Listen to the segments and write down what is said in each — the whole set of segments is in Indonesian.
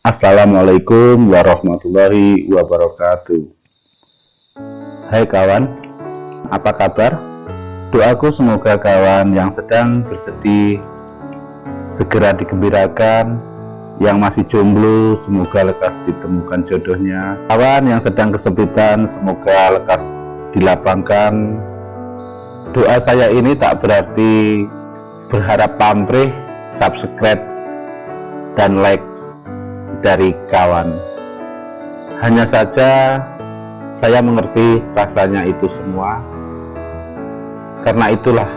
Assalamualaikum warahmatullahi wabarakatuh. Hai kawan, apa kabar? Doaku semoga kawan yang sedang bersedih segera digembirakan, yang masih jomblo semoga lekas ditemukan jodohnya, kawan yang sedang kesempitan semoga lekas dilapangkan. Doa saya ini tak berarti berharap pamrih, subscribe dan like dari kawan. Hanya saja saya mengerti rasanya itu semua. Karena itulah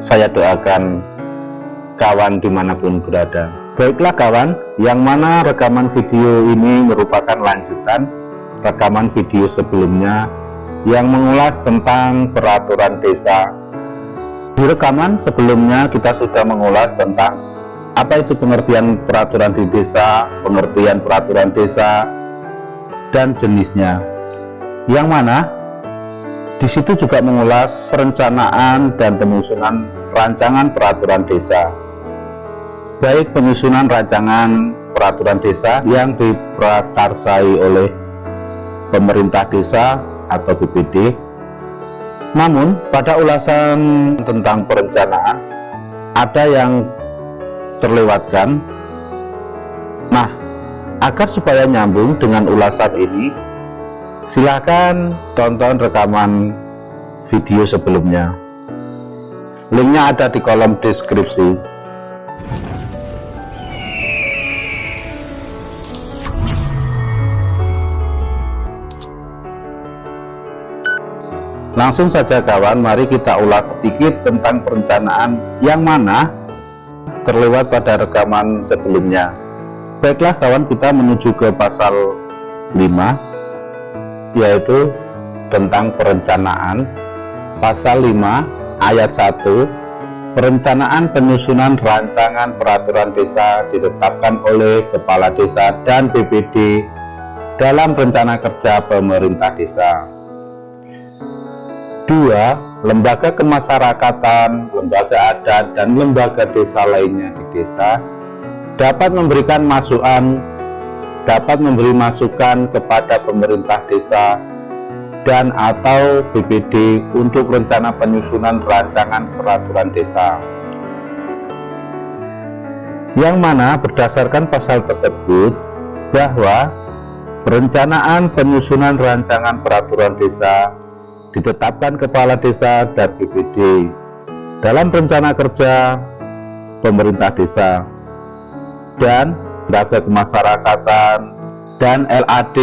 saya doakan kawan dimanapun berada. Baiklah kawan, yang mana rekaman video ini merupakan lanjutan rekaman video sebelumnya yang mengulas tentang peraturan desa. Di rekaman sebelumnya kita sudah mengulas tentang apa itu pengertian peraturan di desa, pengertian peraturan desa, dan jenisnya. Yang mana di situ juga mengulas perencanaan dan penyusunan rancangan peraturan desa. Baik penyusunan rancangan peraturan desa yang diprakarsai oleh pemerintah desa atau BPD. Namun pada ulasan tentang perencanaan ada yang terlewatkan. Nah, agar supaya nyambung dengan ulasan ini, silakan tonton rekaman video sebelumnya. Linknya ada di kolom deskripsi. Langsung saja kawan, mari kita ulas sedikit tentang perencanaan yang mana terlewat pada rekaman sebelumnya. Baiklah kawan, kita menuju ke pasal 5, yaitu tentang perencanaan. Pasal 5 ayat 1, perencanaan penyusunan rancangan peraturan desa ditetapkan oleh kepala desa dan BPD dalam rencana kerja pemerintah desa. 2. Lembaga kemasyarakatan, lembaga adat, dan lembaga desa lainnya di desa dapat memberi masukan kepada pemerintah desa dan atau BPD untuk rencana penyusunan rancangan peraturan desa. Yang mana berdasarkan pasal tersebut bahwa perencanaan penyusunan rancangan peraturan desa ditetapkan kepala desa dan BPD dalam rencana kerja pemerintah desa dan lembaga kemasyarakatan dan LAD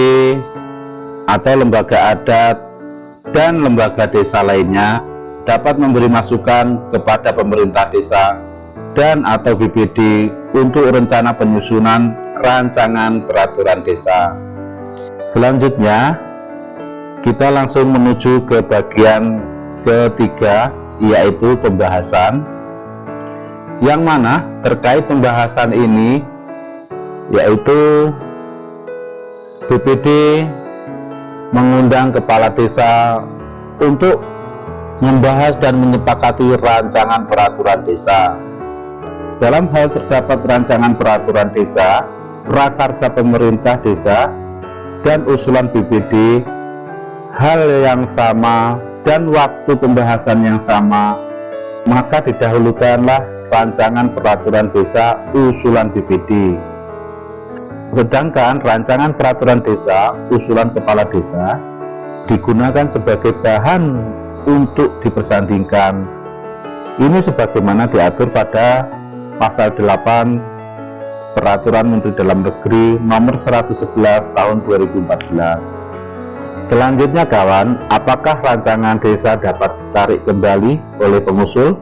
atau lembaga adat dan lembaga desa lainnya dapat memberi masukan kepada pemerintah desa dan atau BPD untuk rencana penyusunan rancangan peraturan desa. Selanjutnya kita langsung menuju ke bagian ketiga, yaitu pembahasan, yang mana terkait pembahasan ini yaitu BPD mengundang kepala desa untuk membahas dan menyepakati rancangan peraturan desa. Dalam hal terdapat rancangan peraturan desa, prakarsa pemerintah desa, dan usulan BPD hal yang sama dan waktu pembahasan yang sama, maka didahulukanlah rancangan peraturan desa usulan BPD. Sedangkan rancangan peraturan desa usulan kepala desa digunakan sebagai bahan untuk dipersandingkan. Ini sebagaimana diatur pada pasal 8 Peraturan Menteri Dalam Negeri nomor 111 tahun 2014. Selanjutnya kawan, apakah rancangan desa dapat ditarik kembali oleh pengusul?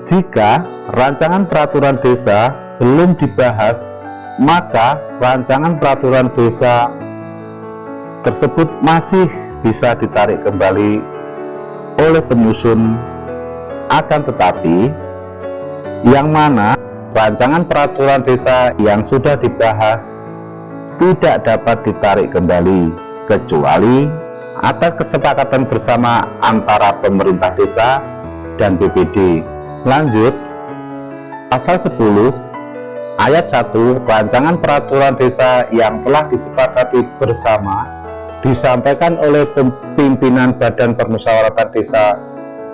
Jika rancangan peraturan desa belum dibahas, maka rancangan peraturan desa tersebut masih bisa ditarik kembali oleh penyusun. Akan tetapi, yang mana rancangan peraturan desa yang sudah dibahas tidak dapat ditarik kembali kecuali atas kesepakatan bersama antara pemerintah desa dan BPD. Lanjut, pasal 10 Ayat 1, rancangan peraturan desa yang telah disepakati bersama disampaikan oleh pimpinan Badan Permusyawaratan Desa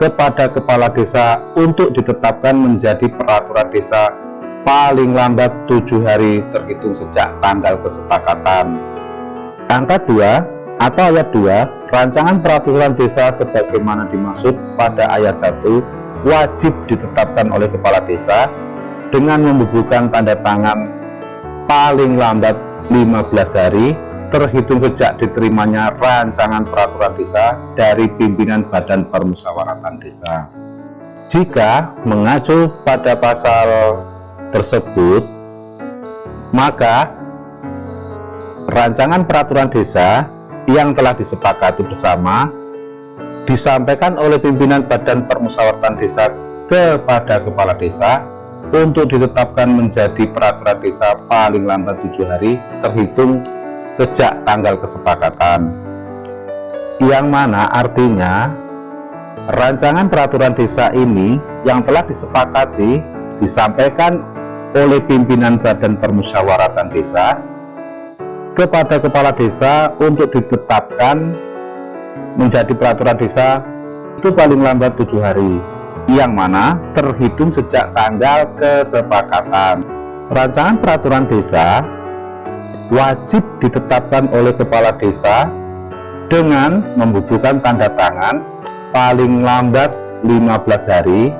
kepada Kepala Desa untuk ditetapkan menjadi peraturan desa paling lambat 7 hari terhitung sejak tanggal kesepakatan. Angka 2 atau ayat 2, rancangan peraturan desa sebagaimana dimaksud pada ayat 1 wajib ditetapkan oleh Kepala Desa dengan membubuhkan tanda tangan paling lambat 15 hari terhitung sejak diterimanya rancangan peraturan desa dari pimpinan Badan Permusyawaratan Desa. Jika mengacu pada pasal tersebut, maka rancangan peraturan desa yang telah disepakati bersama disampaikan oleh pimpinan Badan Permusyawaratan Desa kepada Kepala Desa untuk ditetapkan menjadi peraturan desa paling lambat 7 hari terhitung sejak tanggal kesepakatan, yang mana artinya rancangan peraturan desa ini yang telah disepakati disampaikan oleh pimpinan Badan Permusyawaratan Desa kepada Kepala Desa untuk ditetapkan menjadi peraturan desa itu paling lambat 7 hari, yang mana terhitung sejak tanggal kesepakatan. Rancangan peraturan desa wajib ditetapkan oleh Kepala Desa dengan membubuhkan tanda tangan paling lambat 15 hari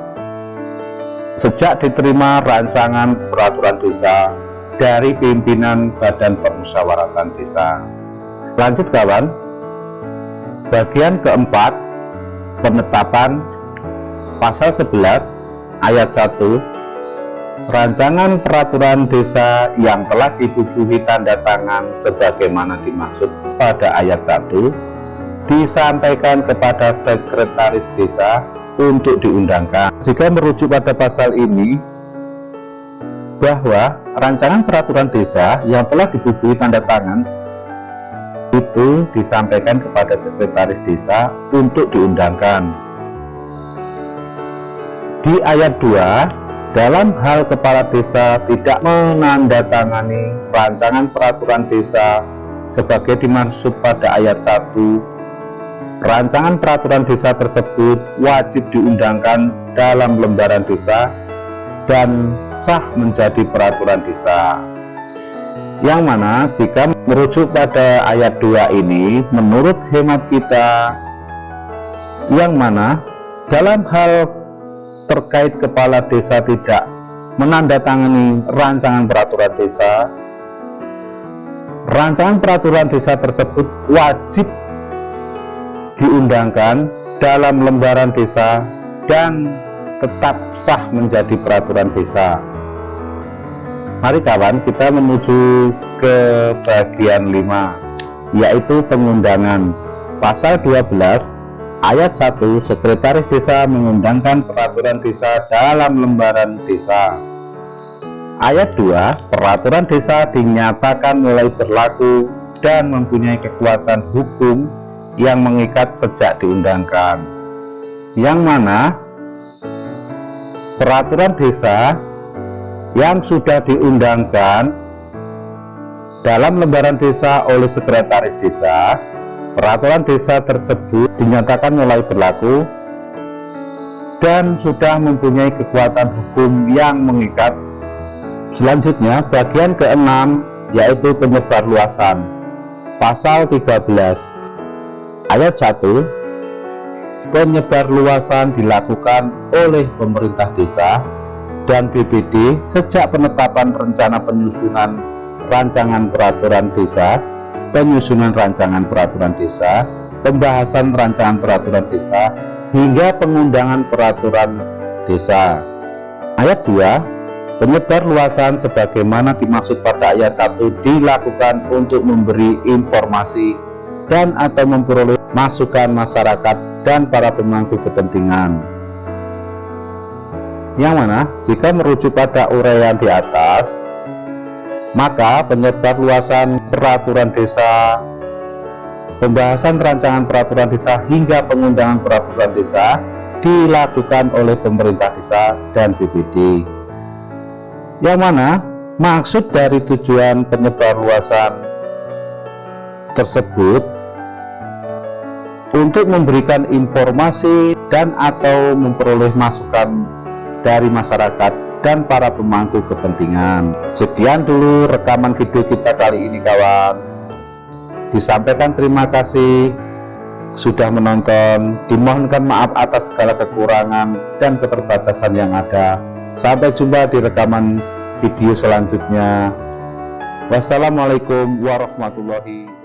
sejak diterima rancangan peraturan desa dari pimpinan Badan Permusyawaratan Desa. Lanjut kawan, bagian keempat, penetapan pasal 11 ayat 1, rancangan peraturan desa yang telah dibubuhi tanda tangan sebagaimana dimaksud pada ayat 1 disampaikan kepada sekretaris desa untuk diundangkan. Jika merujuk pada pasal ini, bahwa rancangan peraturan desa yang telah dibubuhi tanda tangan itu disampaikan kepada sekretaris desa untuk diundangkan. Di ayat 2, dalam hal Kepala Desa tidak menandatangani rancangan peraturan desa sebagai dimaksud pada ayat 1, rancangan peraturan desa tersebut wajib diundangkan dalam lembaran desa dan sah menjadi peraturan desa. Yang mana jika merujuk pada ayat 2 ini, menurut hemat kita, yang mana dalam hal terkait Kepala Desa tidak menandatangani rancangan peraturan desa tersebut wajib diundangkan dalam lembaran desa dan tetap sah menjadi peraturan desa. Mari kawan, kita menuju ke bagian 5, yaitu pengundangan. Pasal 12 ayat 1, sekretaris desa mengundangkan peraturan desa dalam lembaran desa. Ayat 2, peraturan desa dinyatakan mulai berlaku dan mempunyai kekuatan hukum yang mengikat sejak diundangkan. Yang mana peraturan desa yang sudah diundangkan dalam lembaran desa oleh sekretaris desa, peraturan desa tersebut dinyatakan mulai berlaku dan sudah mempunyai kekuatan hukum yang mengikat. Selanjutnya, bagian ke-6, yaitu penyebarluasan. Pasal 13 ayat 1, penyebarluasan dilakukan oleh pemerintah desa dan BPD sejak penetapan rencana penyusunan rancangan peraturan desa, penyusunan rancangan peraturan desa, pembahasan rancangan peraturan desa, hingga pengundangan peraturan desa. Ayat 2, penyebarluasan sebagaimana dimaksud pada ayat 1 dilakukan untuk memberi informasi dan atau memperoleh masukan masyarakat dan para pemangku kepentingan. Yang mana jika merujuk pada uraian di atas, maka penyebarluasan peraturan desa, pembahasan rancangan peraturan desa hingga pengundangan peraturan desa dilakukan oleh pemerintah desa dan BPD. Yang mana Maksud dari tujuan penyebarluasan tersebut untuk memberikan informasi dan atau memperoleh masukan dari masyarakat dan para pemangku kepentingan. Sekian dulu rekaman video kita kali ini kawan. Disampaikan terima kasih sudah menonton, dimohonkan maaf atas segala kekurangan dan keterbatasan yang ada. Sampai jumpa di rekaman video selanjutnya. Wassalamualaikum warahmatullahi wabarakatuh.